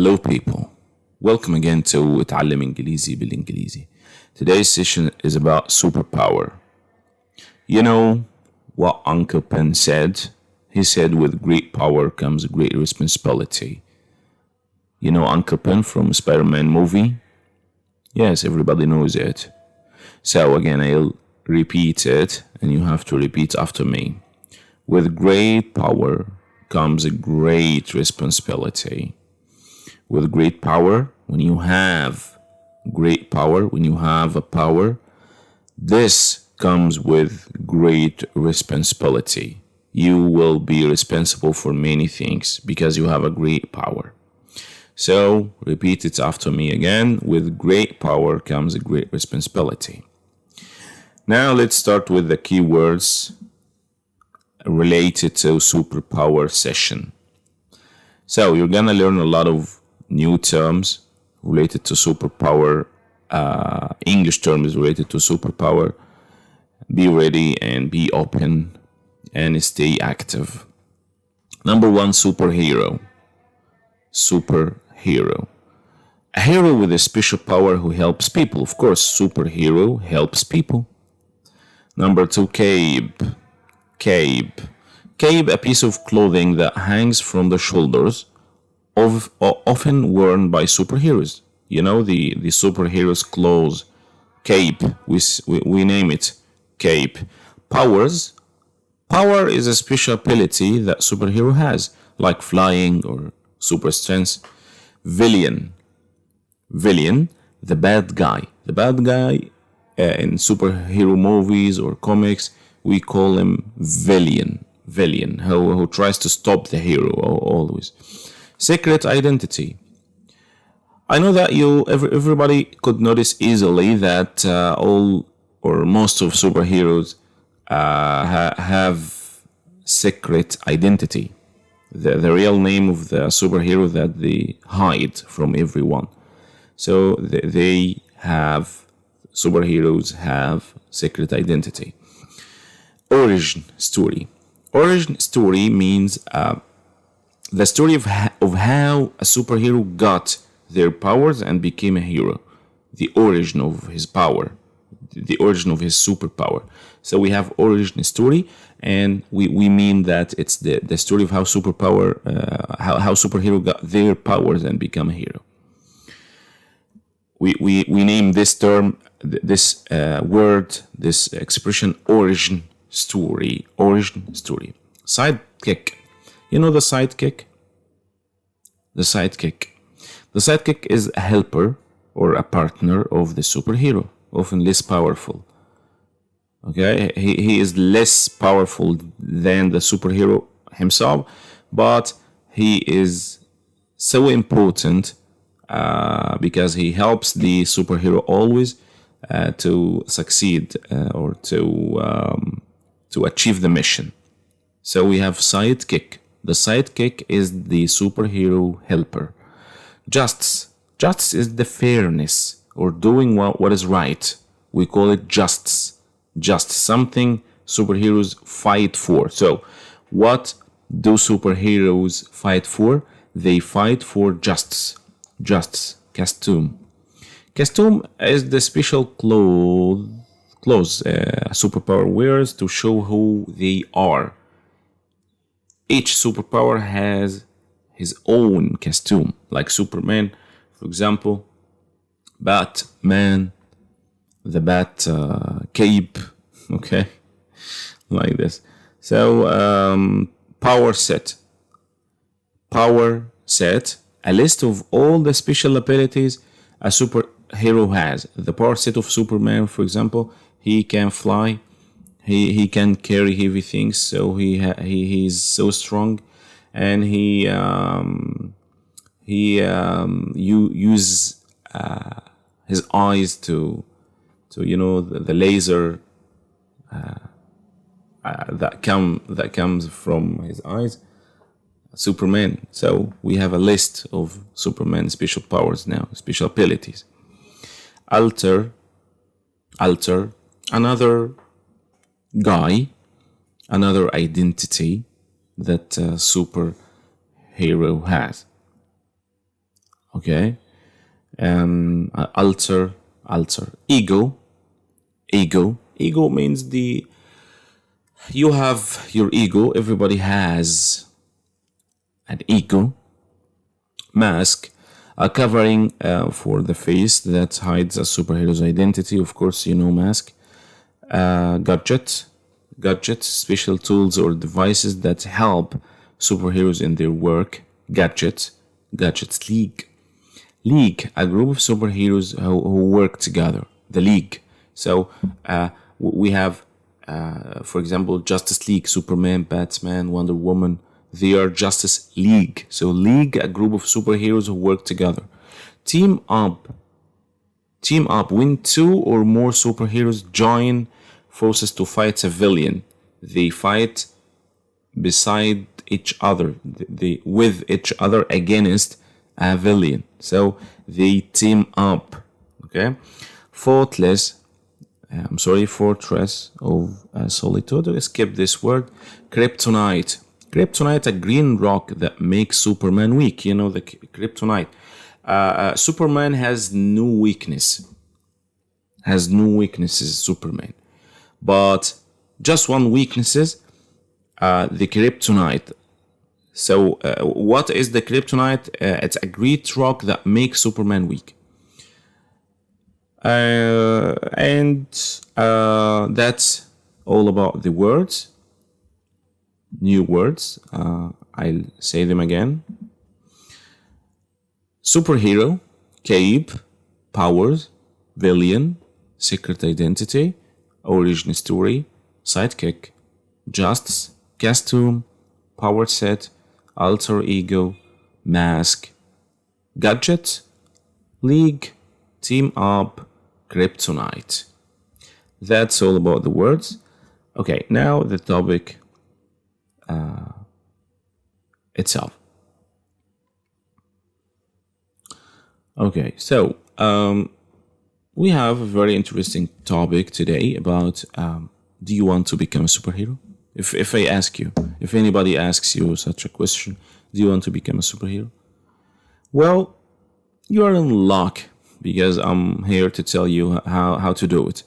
Hello people, welcome again to اتعلم إنجليزي بالإنجليزي. Today's session is about superpower. You know what Uncle Ben said? He said with great power comes great responsibility. You know Uncle Ben from Spider-Man movie? Yes, everybody knows it. So again, I'll repeat it and you have to repeat after me. With great power comes a great responsibility. With great power, when you have great power, when you have a power, this comes with great responsibility. You will be responsible for many things because you have a great power. So repeat it after me again. With great power comes a great responsibility. Now let's start with the keywords related to superpower session. So you're gonna learn a lot of new terms related to superpower, English terms related to superpower. Be ready and be open and stay active. Number one, superhero. Superhero. A hero with a special power who helps people. Of course, superhero helps people. Number two, cape. Cape. Cape, a piece of clothing that hangs from the shoulders, often worn by superheroes. You know, the superheroes' clothes, cape, we name it cape. Powers. Power is a special ability that superhero has, like flying or super strength. Villain. Villain, the bad guy. The bad guy in superhero movies or comics, we call him villain. Villain, who tries to stop the hero always. Secret identity. I know that everybody could notice easily that all or most of superheroes have secret identity. The real name of the superhero that they hide from everyone. So superheroes have secret identity. Origin story. Origin story means the story of how a superhero got their powers and became a hero. The origin of his power. The origin of his superpower. So we have origin story, and we mean that it's the story of how how superhero got their powers and become a hero. We name this term, this word, this expression, origin story. Origin story. Sidekick. You know the sidekick? The sidekick. The sidekick is a helper or a partner of the superhero, often less powerful. Okay, he is less powerful than the superhero himself, but he is so important because he helps the superhero always to succeed or to achieve the mission. So we have sidekick. The sidekick is the superhero helper. Justice. Justice is the fairness or doing what is right. We call it justice. Just something superheroes fight for. So what do superheroes fight for? They fight for justice. Justice. Costume. Costume is the special clothes a superpower wears to show who they are. Each superpower has his own costume, like Superman, for example, Batman, the bat cape, okay, like this. So power set. Power set, a list of all the special abilities a superhero has. The power set of Superman, for example, he can fly. He can carry heavy things, so he's so strong, and he use his eyes to the laser that comes from his eyes. Superman. So we have a list of Superman special powers now, special abilities. Alter, another guy, another identity that superhero has. Okay. Alter. Ego. Ego means you have your ego. Everybody has an ego. Mask, a covering for the face that hides a superhero's identity. Of course, you know mask. Gadget, special tools or devices that help superheroes in their work. Gadgets. League, a group of superheroes who work together. The League. So we have, for example, Justice League, Superman, Batman, Wonder Woman. They are Justice League. So League, a group of superheroes who work together. Team up, when two or more superheroes join forces to fight a villain. They fight beside each other, with each other against a villain. So they team up. Okay. Fortress of solitude. Skip this word. Kryptonite, a green rock that makes Superman weak. You know, the kryptonite. Superman has no weaknesses, Superman. But just one weaknesses, the kryptonite. So what is the kryptonite? It's a green rock that makes Superman weak. And that's all about the words. New words. I'll say them again. Superhero, cape, powers, villain, secret identity, origin story, sidekick, justice, costume, power set, alter ego, mask, gadget, league, team up, kryptonite. That's all about the words. Okay, now the topic itself. Okay, so we have a very interesting topic today about do you want to become a superhero? If I ask you, if anybody asks you such a question, do you want to become a superhero? Well, you are in luck because I'm here to tell you how to do it.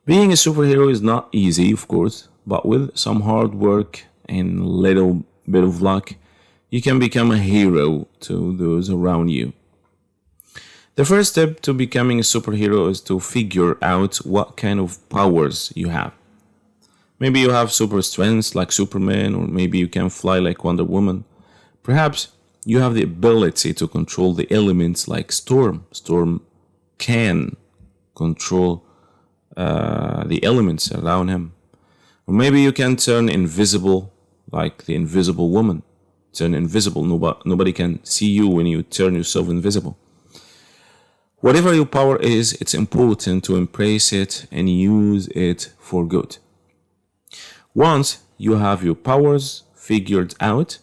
Being a superhero is not easy, of course, but with some hard work and a little bit of luck, you can become a hero to those around you. The first step to becoming a superhero is to figure out what kind of powers you have. Maybe you have super strength like Superman, or maybe you can fly like Wonder Woman. Perhaps you have the ability to control the elements like Storm. Storm can control the elements around him. Or maybe you can turn invisible like the Invisible Woman. Turn invisible. Nobody can see you when you turn yourself invisible. Whatever your power is, it's important to embrace it and use it for good. Once you have your powers figured out,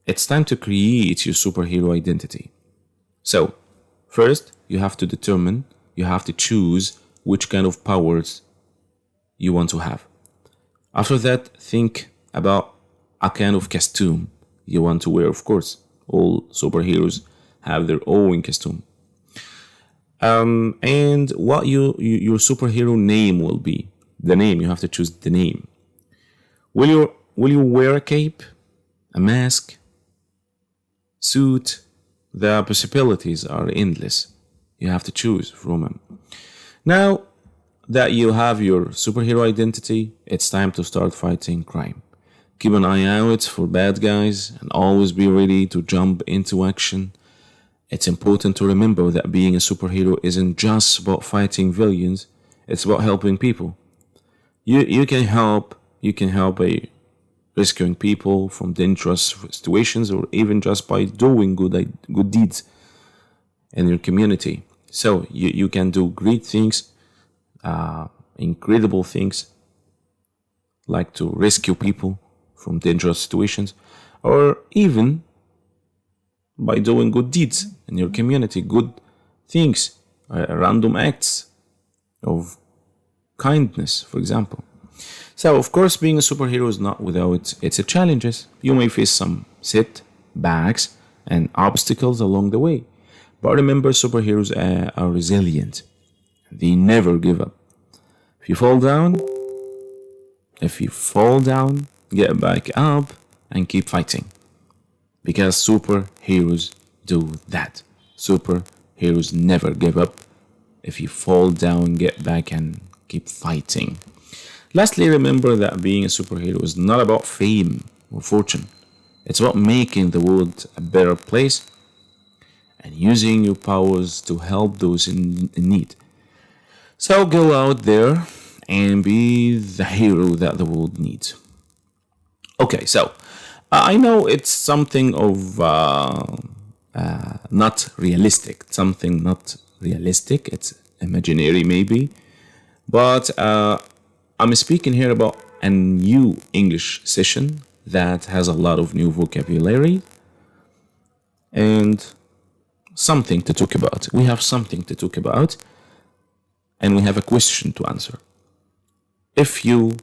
it's time to create your superhero identity. So, first, you have to choose which kind of powers you want to have. After that, think about a kind of costume you want to wear, of course. All superheroes have their own costume. And what your superhero name will be. The name, you have to choose the name. Will you wear a cape, a mask, suit? The possibilities are endless. You have to choose from them. Now that you have your superhero identity, it's time to start fighting crime. Keep an eye out for bad guys and always be ready to jump into action. It's important to remember that being a superhero isn't just about fighting villains, it's about helping people. You can help by rescuing people from dangerous situations, or even just by doing good deeds in your community. So you can do great things, incredible things, like to rescue people from dangerous situations, or even by doing good deeds in your community, good things, random acts of kindness, for example. So, of course, being a superhero is not without its challenges. You may face some setbacks and obstacles along the way. But remember, superheroes are resilient. They never give up. If you fall down, get back up and keep fighting. Because superheroes do that. Superheroes never give up. If you fall down, get back and keep fighting. Lastly, remember that being a superhero is not about fame or fortune. It's about making the world a better place and using your powers to help those in need. So go out there and be the hero that the world needs. Okay, so I know it's something of not realistic, it's imaginary maybe, but I'm speaking here about a new English session that has a lot of new vocabulary and something to talk about. We have something to talk about and we have a question to answer. If you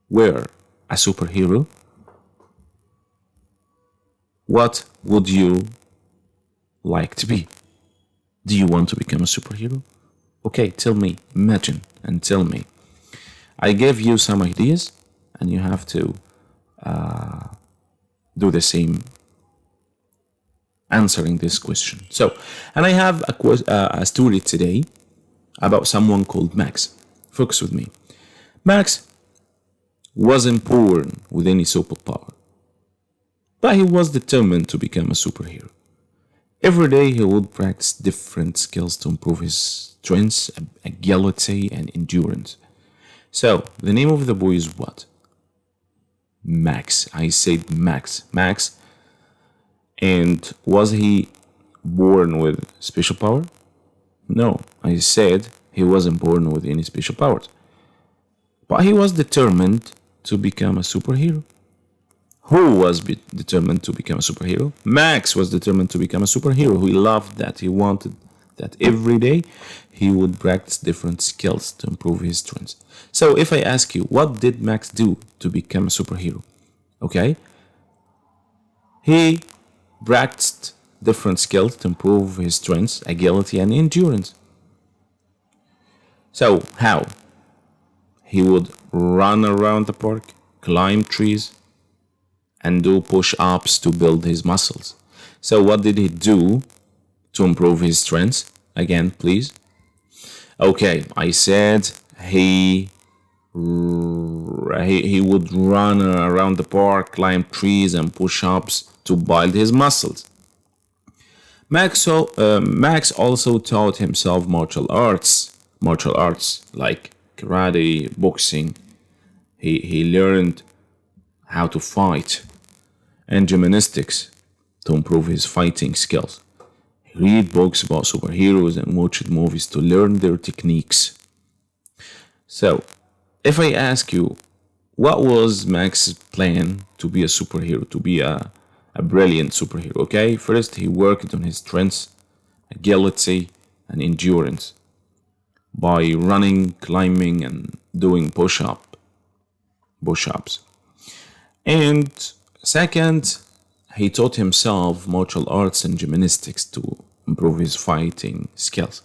were a superhero, what would you like to be? Do you want to become a superhero? Okay, tell me, imagine and tell me. I gave you some ideas and you have to do the same answering this question. So, and I have a story today about someone called Max. Focus with me. Max wasn't born with any superpower, but he was determined to become a superhero. Every day he would practice different skills to improve his strength, agility, and endurance. So, the name of the boy is what? Max. I said Max. Max. And was he born with special power? No, I said he wasn't born with any special powers. But he was determined to become a superhero. Who was determined to become a superhero? Max was determined to become a superhero. He loved that. He wanted that every day he would practice different skills to improve his strength. So if I ask you, what did Max do to become a superhero? Okay? He practiced different skills to improve his strength, agility, and endurance. So, how? He would run around the park, climb trees, and do push-ups to build his muscles. So, what did he do to improve his strength? Again, please. Okay, I said he would run around the park, climb trees, and push-ups to build his muscles. Max also taught himself martial arts like karate, boxing. He learned how to fight, and gymnastics to improve his fighting skills. He read books about superheroes and watched movies to learn their techniques. So, if I ask you, what was Max's plan to be a superhero, to be a brilliant superhero? Okay, first he worked on his strength, agility, and endurance by running, climbing, and doing push-ups. And second, he taught himself martial arts and gymnastics to improve his fighting skills.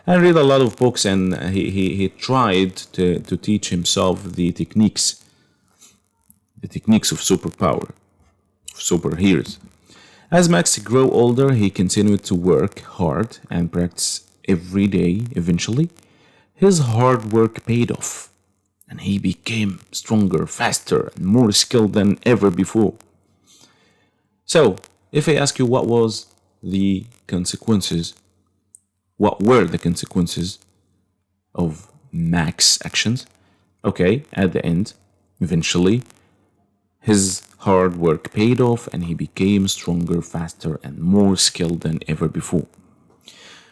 And read a lot of books, and he tried to teach himself the techniques of superheroes. As Max grew older, he continued to work hard and practice every day. Eventually, his hard work paid off, and he became stronger, faster, and more skilled than ever before. So, if I ask you what were the consequences of Max's actions? Okay, at the end, eventually, his hard work paid off and he became stronger, faster, and more skilled than ever before.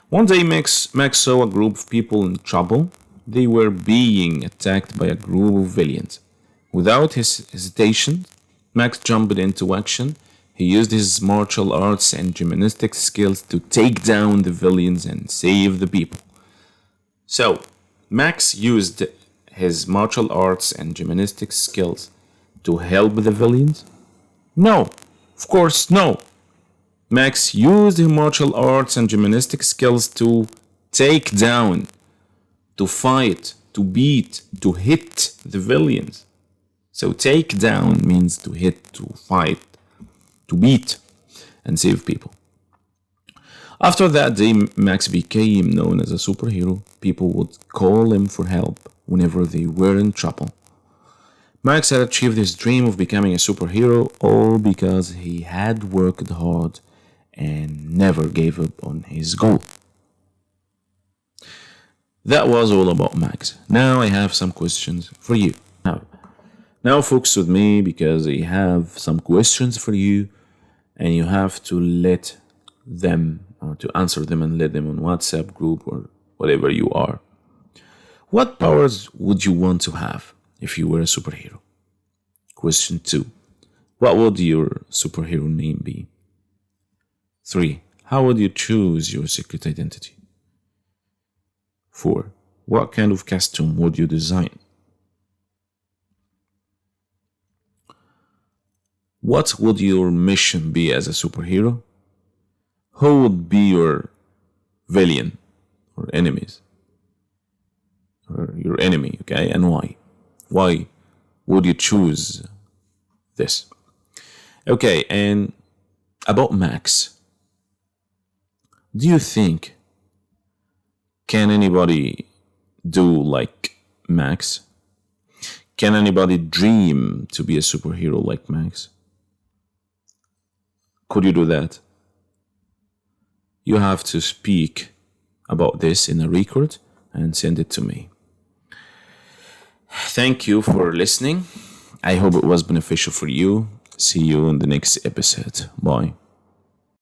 One day, Max saw a group of people in trouble. They were being attacked by a group of villains. Without hesitation, Max jumped into action. He used his martial arts and gymnastics skills to take down the villains and save the people. So, Max used his martial arts and gymnastics skills to help the villains? No, of course no. Max used his martial arts and gymnastic skills to take down, to fight, to beat, to hit the villains. So take down means to hit, to fight, to beat, and save people. After that day, Max became known as a superhero. People would call him for help whenever they were in trouble. Max had achieved his dream of becoming a superhero all because he had worked hard and never gave up on his goal. That was all about Max. Now I have some questions for you. Now focus with me because I have some questions for you and you have to let them or to answer them and let them on WhatsApp group or whatever you are. What powers would you want to have if you were a superhero? Question 2. What would your superhero name be? 3. How would you choose your secret identity? 4. What kind of costume would you design? What would your mission be as a superhero? Who would be your villain or enemies? Or your enemy, okay? And why? Why would you choose this? Okay, and about Max. Do you think can anybody do like Max? Can anybody dream to be a superhero like Max? Could you do that? You have to speak about this in a record and send it to me. Thank you for listening. I hope it was beneficial for you. See you in the next episode. Bye.